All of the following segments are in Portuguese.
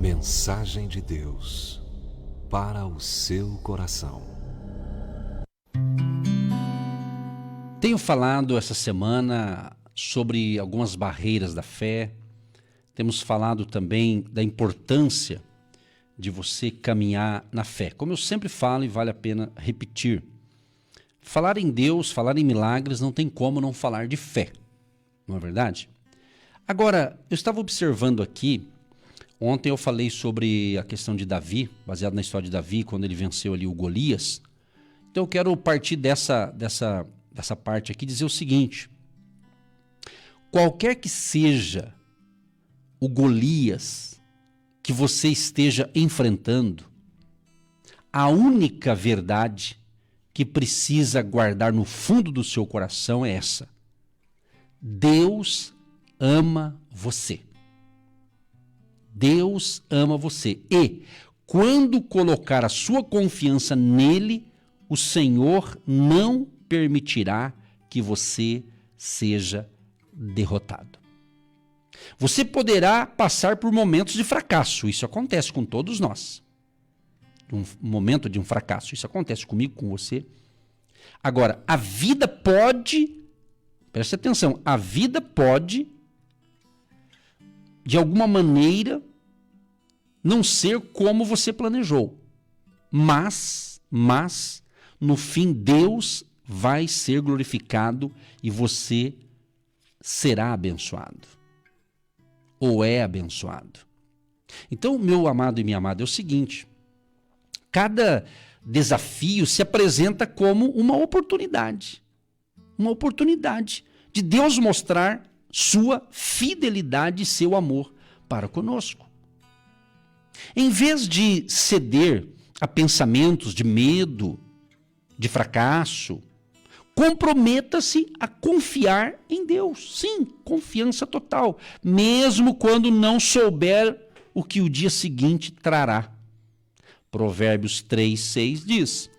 Mensagem de Deus para o seu coração. Tenho falado essa semana sobre algumas barreiras da fé. Temos falado também da importância de você caminhar na fé. Como eu sempre falo e vale a pena repetir, falar em Deus, falar em milagres, não tem como não falar de fé, não é verdade? Agora, eu estava observando aqui, ontem eu falei sobre a questão de Davi, baseado na história de Davi, quando ele venceu ali o Golias. Então eu quero partir dessa parte aqui e dizer o seguinte: qualquer que seja o Golias que você esteja enfrentando, a única verdade que precisa guardar no fundo do seu coração é essa: Deus ama você. Deus ama você. E quando colocar a sua confiança nele, o Senhor não permitirá que você seja derrotado. Você poderá passar por momentos de fracasso. Isso acontece com todos nós. Um momento de um fracasso. Isso acontece comigo, com você. Agora, a vida pode, preste atenção, a vida pode, de alguma maneira, não ser como você planejou. Mas, no fim, Deus vai ser glorificado e você será abençoado. Ou é abençoado. Então, meu amado e minha amada, é o seguinte: cada desafio se apresenta como uma oportunidade. Uma oportunidade de Deus mostrar sua fidelidade e seu amor para conosco. Em vez de ceder a pensamentos de medo, de fracasso, comprometa-se a confiar em Deus. Sim, confiança total, mesmo quando não souber o que o dia seguinte trará. Provérbios 3:6 diz: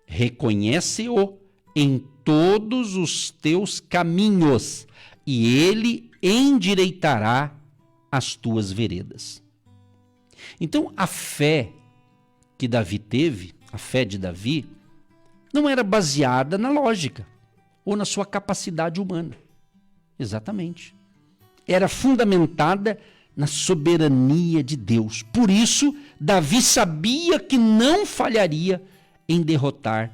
reconhece-o em todos os teus caminhos, e ele endireitará as tuas veredas. Então, a fé que Davi teve, a fé de Davi, não era baseada na lógica ou na sua capacidade humana. Exatamente. Era fundamentada na soberania de Deus. Por isso, Davi sabia que não falharia em derrotar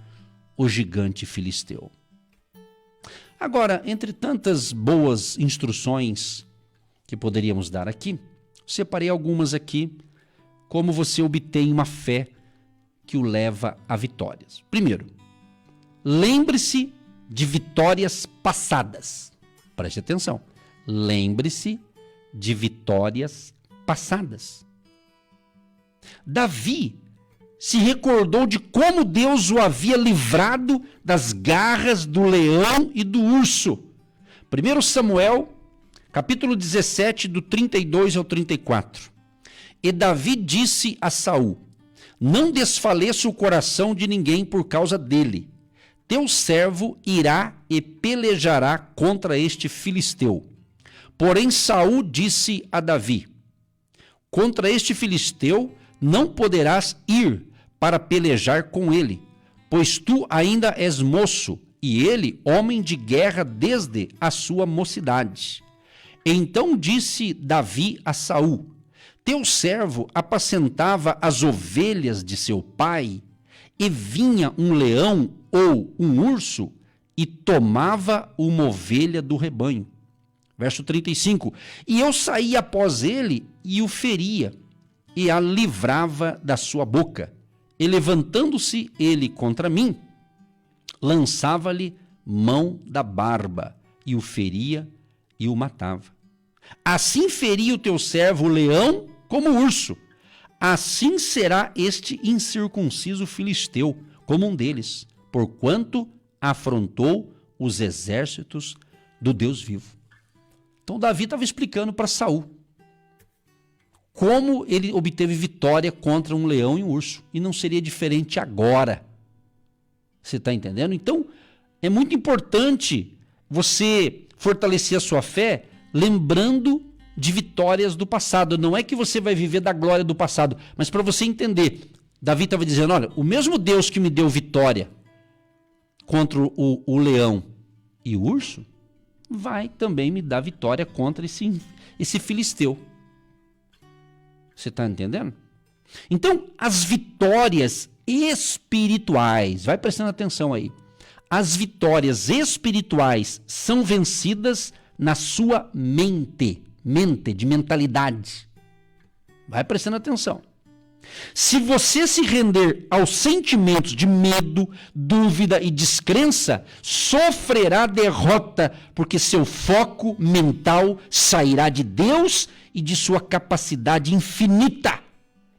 o gigante filisteu. Agora, entre tantas boas instruções que poderíamos dar aqui, separei algumas aqui, como você obtém uma fé que o leva a vitórias. Primeiro, lembre-se de vitórias passadas. Preste atenção. Lembre-se de vitórias passadas. Davi se recordou de como Deus o havia livrado das garras do leão e do urso. 1 Samuel, capítulo 17, do 32 ao 34. E Davi disse a Saul: não desfaleça o coração de ninguém por causa dele. Teu servo irá e pelejará contra este filisteu. Porém Saul disse a Davi: contra este filisteu não poderás ir para pelejar com ele, pois tu ainda és moço, e ele homem de guerra desde a sua mocidade. Então disse Davi a Saul: teu servo apacentava as ovelhas de seu pai, e vinha um leão ou um urso e tomava uma ovelha do rebanho. Verso 35. E eu saía após ele e o feria, e a livrava da sua boca. E levantando-se ele contra mim, lançava-lhe mão da barba, e o feria e o matava. Assim feria o teu servo o leão como o urso. Assim será este incircunciso filisteu, como um deles, porquanto afrontou os exércitos do Deus vivo. Então Davi estava explicando para Saul como ele obteve vitória contra um leão e um urso. E não seria diferente agora. Você está entendendo? Então, é muito importante você fortalecer a sua fé lembrando de vitórias do passado. Não é que você vai viver da glória do passado, mas para você entender, Davi estava dizendo, olha, o mesmo Deus que me deu vitória contra o leão e o urso, vai também me dar vitória contra esse filisteu. Você está entendendo? Então, as vitórias espirituais, vai prestando atenção aí, as vitórias espirituais são vencidas na sua mente, de mentalidade. Vai prestando atenção. Se você se render aos sentimentos de medo, dúvida e descrença, sofrerá derrota, porque seu foco mental sairá de Deus e de sua capacidade infinita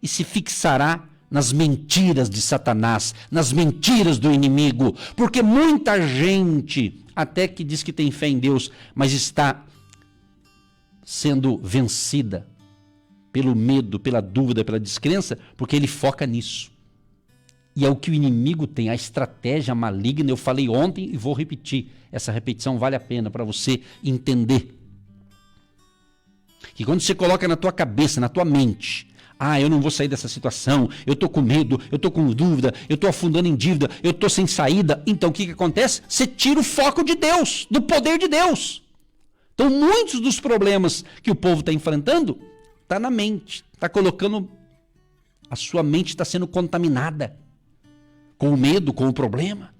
e se fixará nas mentiras de Satanás, nas mentiras do inimigo, porque muita gente, até que diz que tem fé em Deus, mas está sendo vencida pelo medo, pela dúvida, pela descrença, porque ele foca nisso. E é o que o inimigo tem, a estratégia maligna. Eu falei ontem e vou repetir. Essa repetição vale a pena para você entender. Que quando você coloca na tua cabeça, na tua mente, eu não vou sair dessa situação, eu estou com medo, eu estou com dúvida, eu estou afundando em dívida, eu estou sem saída. Então o que acontece? Você tira o foco de Deus, do poder de Deus. Então muitos dos problemas que o povo está enfrentando está na mente, está colocando, a sua mente está sendo contaminada com o medo, com o problema.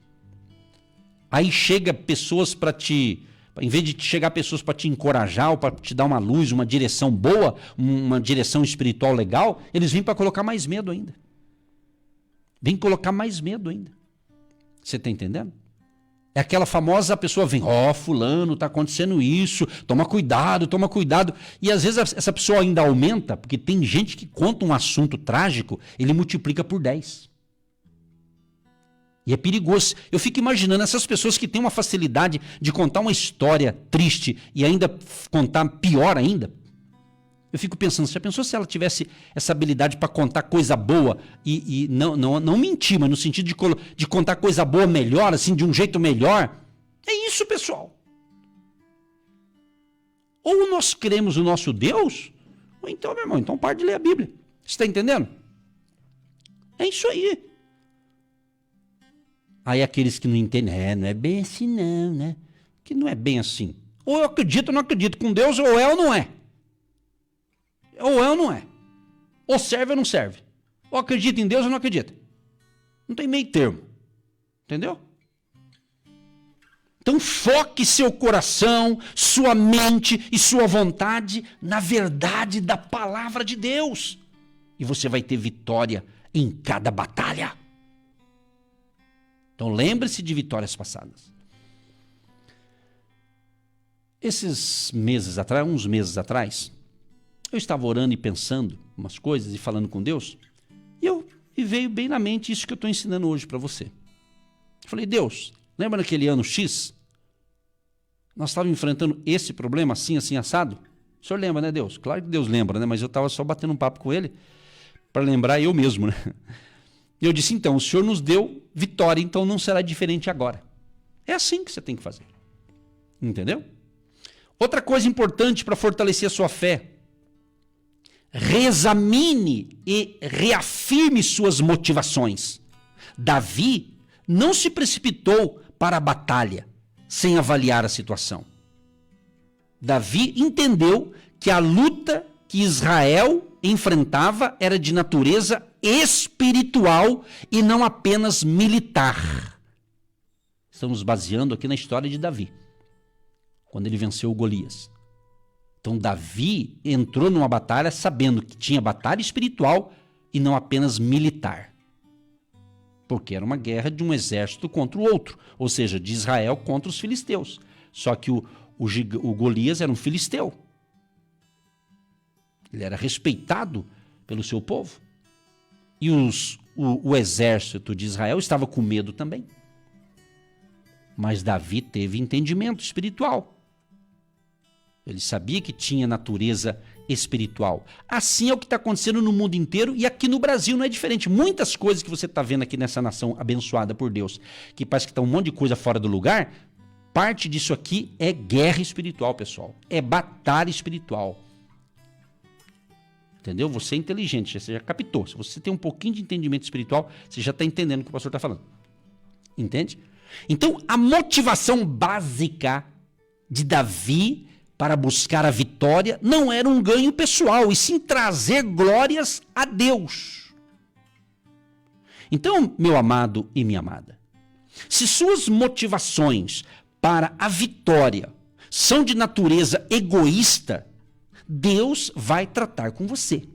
Aí chega pessoas para te, em vez de chegar pessoas para te encorajar ou para te dar uma luz, uma direção boa, uma direção espiritual legal, eles vêm para colocar mais medo ainda. Vem colocar mais medo ainda. Você está entendendo? É aquela famosa, a pessoa vem, fulano, está acontecendo isso, toma cuidado. E às vezes essa pessoa ainda aumenta, porque tem gente que conta um assunto trágico, ele multiplica por 10. E é perigoso. Eu fico imaginando essas pessoas que têm uma facilidade de contar uma história triste e ainda contar pior ainda. Eu fico pensando, já pensou se ela tivesse essa habilidade para contar coisa boa e não mentir, mas no sentido de contar coisa boa melhor, assim, de um jeito melhor? É isso, pessoal. Ou nós cremos no nosso Deus, ou então, meu irmão, então pare de ler a Bíblia. Você está entendendo? É isso aí. Aí aqueles que não entendem, não é bem assim não, né? Que não é bem assim. Ou eu acredito ou não acredito com Deus, ou é ou não é. Ou é ou não é. Ou serve ou não serve. Ou acredita em Deus ou não acredita. Não tem meio termo. Entendeu? Então foque seu coração, sua mente e sua vontade na verdade da palavra de Deus. E você vai ter vitória em cada batalha. Então lembre-se de vitórias passadas. Uns meses atrás, eu estava orando e pensando umas coisas e falando com Deus, e veio bem na mente isso que eu estou ensinando hoje para você. Eu falei, Deus, lembra naquele ano X? Nós estávamos enfrentando esse problema assim, assim, assado? O senhor lembra, né, Deus? Claro que Deus lembra, né? Mas eu estava só batendo um papo com ele para lembrar eu mesmo, né? E eu disse, então, o senhor nos deu vitória, então não será diferente agora. É assim que você tem que fazer. Entendeu? Outra coisa importante para fortalecer a sua fé, reexamine e reafirme suas motivações. Davi não se precipitou para a batalha sem avaliar a situação. Davi entendeu que a luta que Israel enfrentava era de natureza espiritual e não apenas militar. Estamos baseando aqui na história de Davi, quando ele venceu o Golias. Então Davi entrou numa batalha sabendo que tinha batalha espiritual e não apenas militar. Porque era uma guerra de um exército contra o outro, ou seja, de Israel contra os filisteus. Só que o Golias era um filisteu. Ele era respeitado pelo seu povo. E o exército de Israel estava com medo também. Mas Davi teve entendimento espiritual. Ele sabia que tinha natureza espiritual. Assim é o que está acontecendo no mundo inteiro e aqui no Brasil não é diferente. Muitas coisas que você está vendo aqui nessa nação abençoada por Deus, que parece que está um monte de coisa fora do lugar, parte disso aqui é guerra espiritual, pessoal. É batalha espiritual. Entendeu? Você é inteligente, você já captou. Se você tem um pouquinho de entendimento espiritual, você já está entendendo o que o pastor está falando. Entende? Então, a motivação básica de Davi para buscar a vitória não era um ganho pessoal, e sim trazer glórias a Deus. Então, meu amado e minha amada, se suas motivações para a vitória são de natureza egoísta, Deus vai tratar com você.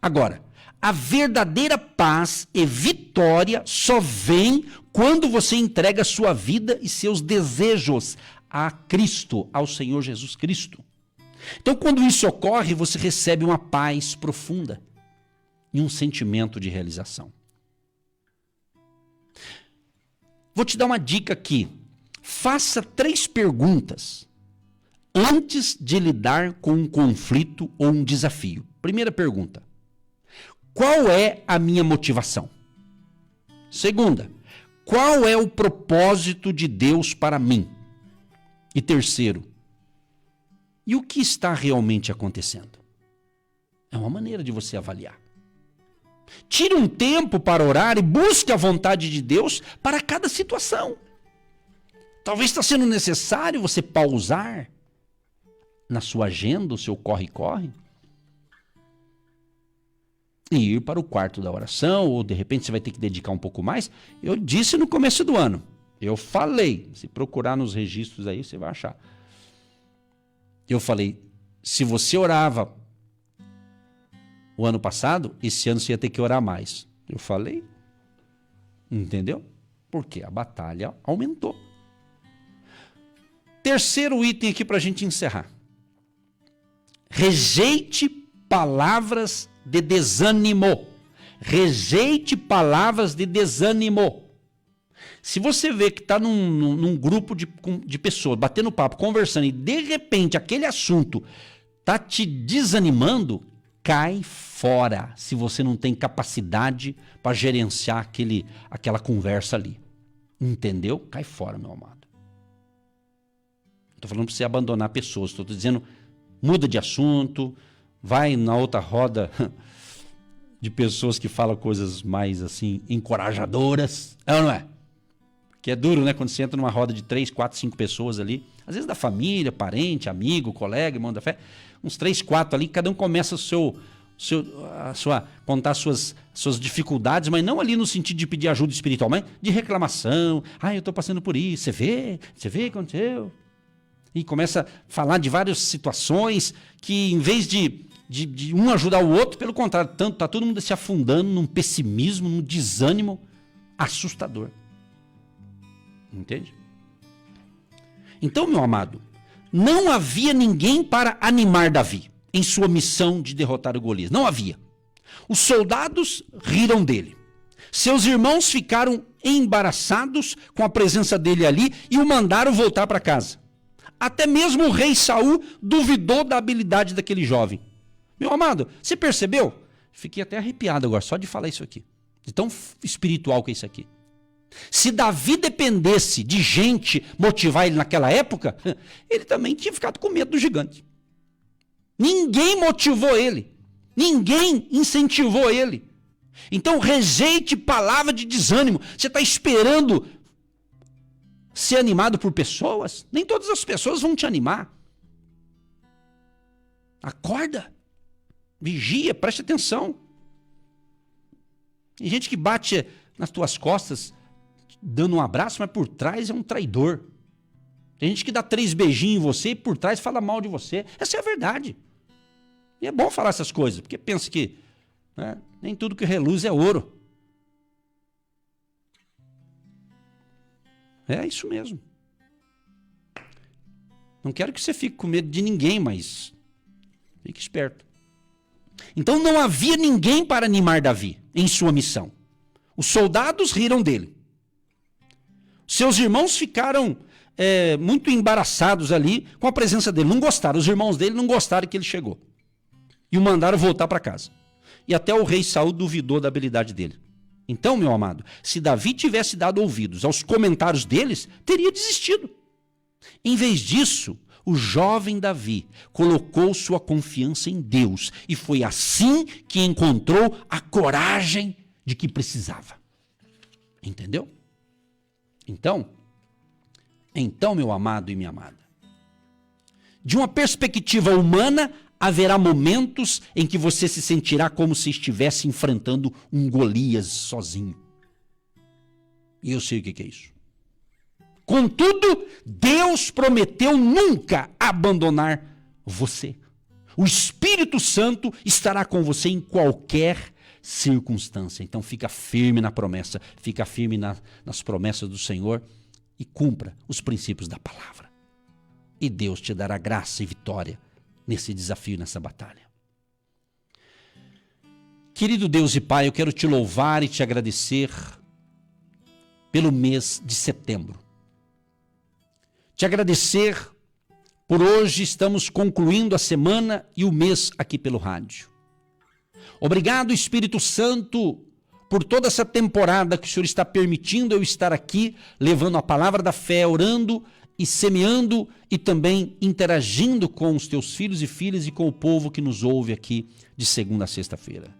Agora, a verdadeira paz e vitória só vem quando você entrega sua vida e seus desejos a Cristo, ao Senhor Jesus Cristo. Então, quando isso ocorre, você recebe uma paz profunda e um sentimento de realização. Vou te dar uma dica aqui. Faça 3 perguntas antes de lidar com um conflito ou um desafio. Primeira pergunta: qual é a minha motivação? Segunda: qual é o propósito de Deus para mim? E terceiro: e o que está realmente acontecendo? É uma maneira de você avaliar. Tire um tempo para orar e busque a vontade de Deus para cada situação. Talvez está sendo necessário você pausar na sua agenda, o seu corre-corre, e ir para o quarto da oração, ou de repente você vai ter que dedicar um pouco mais. Eu disse no começo do ano, eu falei, se procurar nos registros aí, você vai achar. Eu falei, se você orava o ano passado, esse ano você ia ter que orar mais. Eu falei, entendeu? Porque a batalha aumentou. Terceiro item aqui para a gente encerrar. Rejeite palavras de desânimo. Rejeite palavras de desânimo. Se você vê que está num grupo de pessoas, batendo papo, conversando, e de repente aquele assunto está te desanimando, cai fora, se você não tem capacidade para gerenciar aquela conversa ali. Entendeu? Cai fora, meu amado. Não estou falando para você abandonar pessoas, estou dizendo, muda de assunto, vai na outra roda de pessoas que falam coisas mais assim, encorajadoras. É ou não é? Que é duro, né? Quando você entra numa roda de 3, 4, 5 pessoas ali, às vezes da família, parente, amigo, colega, irmão da fé, uns 3, 4 ali, cada um começa contar suas dificuldades, mas não ali no sentido de pedir ajuda espiritual, mas de reclamação. Ah, eu estou passando por isso, você vê o que aconteceu? E começa a falar de várias situações que, em vez de um ajudar o outro, pelo contrário, está todo mundo se afundando num pessimismo, num desânimo assustador. Entende? Então, meu amado, não havia ninguém para animar Davi em sua missão de derrotar o Golias. Não havia. Os soldados riram dele. Seus irmãos ficaram embaraçados com a presença dele ali e o mandaram voltar para casa. Até mesmo o rei Saul duvidou da habilidade daquele jovem. Meu amado, você percebeu? Fiquei até arrepiado agora, só de falar isso aqui. De tão espiritual que é isso aqui. Se Davi dependesse de gente motivar ele naquela época, ele também tinha ficado com medo do gigante. Ninguém motivou ele. Ninguém incentivou ele. Então rejeite palavra de desânimo. Você está esperando ser animado por pessoas? Nem todas as pessoas vão te animar. Acorda. Vigia, preste atenção. Tem gente que bate nas tuas costas dando um abraço, mas por trás é um traidor. Tem gente que dá 3 beijinhos em você e por trás fala mal de você. Essa é a verdade. E é bom falar essas coisas, porque pensa que nem tudo que reluz é ouro. É isso mesmo. Não quero que você fique com medo de ninguém, mas fique esperto. Então não havia ninguém para animar Davi em sua missão. Os soldados riram dele. Seus irmãos ficaram muito embaraçados ali com a presença dele. Não gostaram. Os irmãos dele não gostaram que ele chegou. E o mandaram voltar para casa. E até o rei Saul duvidou da habilidade dele. Então, meu amado, se Davi tivesse dado ouvidos aos comentários deles, teria desistido. Em vez disso, O jovem Davi colocou sua confiança em Deus e foi assim que encontrou a coragem de que precisava. Entendeu? Então, meu amado e minha amada, de uma perspectiva humana, haverá momentos em que você se sentirá como se estivesse enfrentando um Golias sozinho. E eu sei o que é isso. Contudo, Deus prometeu nunca abandonar você. O Espírito Santo estará com você em qualquer circunstância. Então fica firme na promessa, fica firme nas promessas do Senhor e cumpra os princípios da palavra. E Deus te dará graça e vitória nesse desafio, nessa batalha. Querido Deus e Pai, eu quero te louvar e te agradecer pelo mês de setembro. Te agradecer por hoje estamos concluindo a semana e o mês aqui pelo rádio. Obrigado, Espírito Santo, por toda essa temporada que o Senhor está permitindo eu estar aqui, levando a palavra da fé, orando e semeando e também interagindo com os teus filhos e filhas e com o povo que nos ouve aqui de segunda a sexta-feira.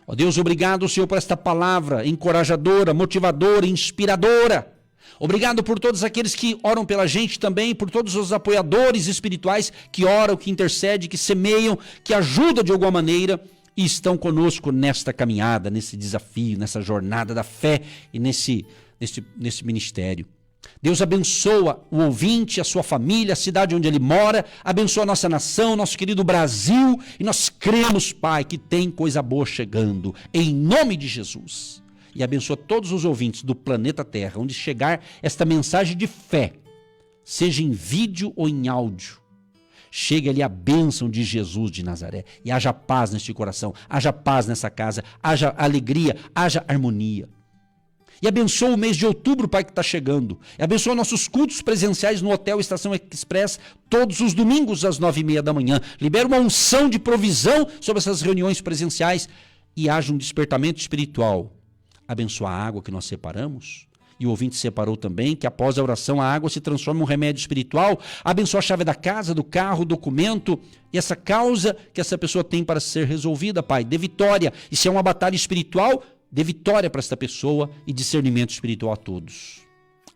Ó Deus, obrigado, Senhor, por esta palavra encorajadora, motivadora, inspiradora. Obrigado por todos aqueles que oram pela gente também, por todos os apoiadores espirituais que oram, que intercedem, que semeiam, que ajudam de alguma maneira e estão conosco nesta caminhada, nesse desafio, nessa jornada da fé e nesse ministério. Deus abençoa o ouvinte, a sua família, a cidade onde ele mora, abençoa a nossa nação, nosso querido Brasil, e nós cremos, Pai, que tem coisa boa chegando, em nome de Jesus. E abençoa todos os ouvintes do planeta Terra, onde chegar esta mensagem de fé, seja em vídeo ou em áudio. Chegue ali a bênção de Jesus de Nazaré e haja paz neste coração, haja paz nessa casa, haja alegria, haja harmonia. E abençoa o mês de outubro, Pai, que está chegando. E abençoa nossos cultos presenciais no Hotel Estação Express, todos os domingos às 9h30 da manhã. Libera uma unção de provisão sobre essas reuniões presenciais e haja um despertamento espiritual. Abençoa a água que nós separamos. E o ouvinte separou também, que após a oração a água se transforma em um remédio espiritual. Abençoa a chave da casa, do carro, o documento e essa causa que essa pessoa tem para ser resolvida, Pai. Dê vitória. E se é uma batalha espiritual, dê vitória para esta pessoa e discernimento espiritual a todos.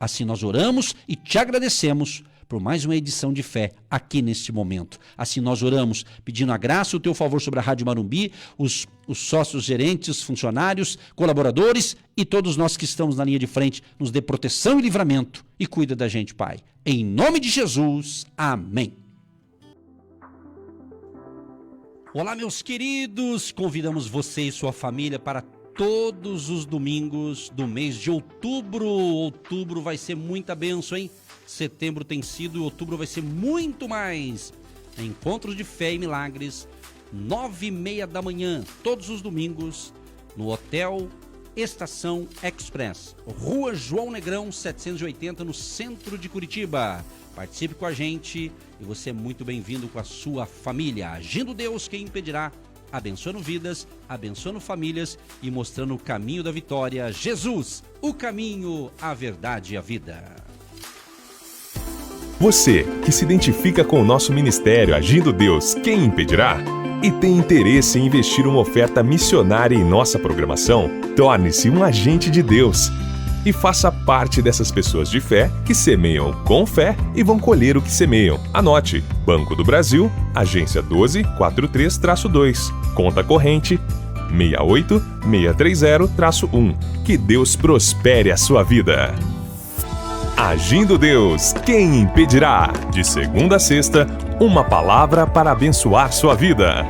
Assim nós oramos e te agradecemos por mais uma edição de fé aqui neste momento. Assim nós oramos pedindo a graça e o teu favor sobre a Rádio Marumbi, os sócios, gerentes, funcionários, colaboradores e todos nós que estamos na linha de frente, nos dê proteção e livramento e cuida da gente, Pai. Em nome de Jesus, amém. Olá, meus queridos, convidamos você e sua família para todos os domingos do mês de outubro. Outubro vai ser muita bênção, hein? Setembro tem sido, outubro vai ser muito mais. Encontros de fé e milagres, 9h30 da manhã, todos os domingos, no Hotel Estação Express, Rua João Negrão, 780, no centro de Curitiba. Participe com a gente e você é muito bem-vindo com a sua família. Agindo Deus, quem impedirá? Abençoando vidas, abençoando famílias e mostrando o caminho da vitória. Jesus, o caminho, a verdade e a vida. Você que se identifica com o nosso ministério Agindo Deus, quem impedirá? E tem interesse em investir uma oferta missionária em nossa programação? Torne-se um agente de Deus e faça parte dessas pessoas de fé que semeiam com fé e vão colher o que semeiam. Anote: Banco do Brasil, agência 1243-2, conta corrente 68630-1. Que Deus prospere a sua vida. Agindo Deus, quem impedirá? De segunda a sexta, uma palavra para abençoar sua vida.